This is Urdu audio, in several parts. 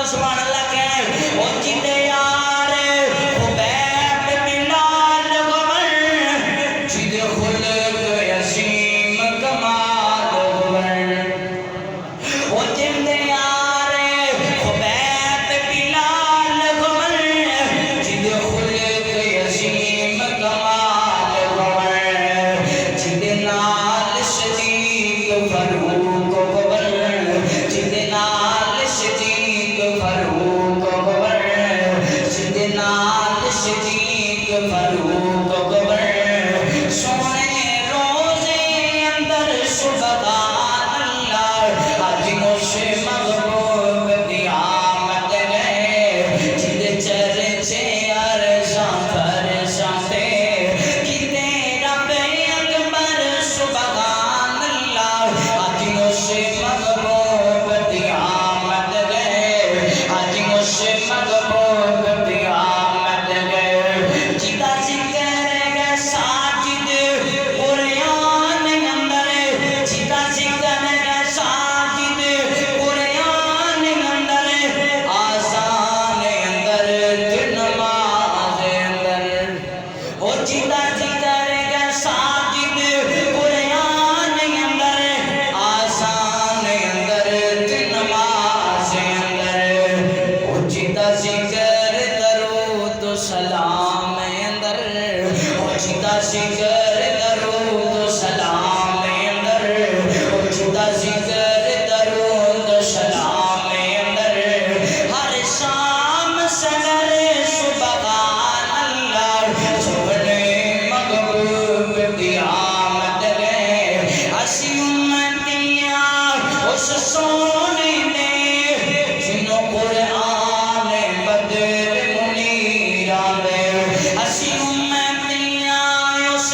سبحان اللہ کہیں وہ جیتے یار خبیب بلال غمر جیتے خلق یسیم کمال غمر وہ جیتے یار خبیب بلال غمر جیتے خلق یسیم کمال غمر جیتے نال شدید فروق غمر جیتے نال شدید فروق غمر جیتے نال شدید فروق غمر سونے روزے اندر سبحان اللہ آج مجھے محبوب کی آمد گئے جیتے چرچے عرشاں فرشاں تھے کتے رب اکبر سبحان اللہ آج مجھے محبوب کی آمد گئے آج مجھے محبوب کی آمد گئے جیتا ذکر گئے ساجد قرآن اندر جیتا ذکر گئے ساجد قرآن اندر آسان اندر نماز اندر وہ جیتا ذکر گئے ساجد قرآن اندر آسان اندر نماز اندر وہ جیتا ذکر درود و سلام اندر وہ جیتا ذکر درود و سلام اندر وہ جیتا ذکر درود و سلام اندر ہر شام سحر سبحان اللہ سبحان محبوب کی آمد گئے اسی امتیاں اس سونے نے جنہوں قرآن بدر منیر آوے اسی امتیاں اس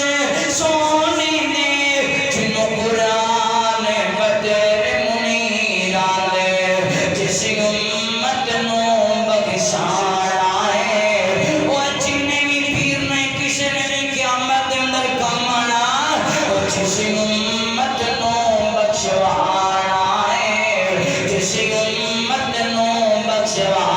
سونے نے جنہوں قرآن بدر منیر آوے جس امت نو بخشانا ہے وہ جنہیں بھی پیر نے کسی نے بھی قیامت اندر کمانا وہ جس امت نو بخشوانا ہے جس امت نو بخشوانا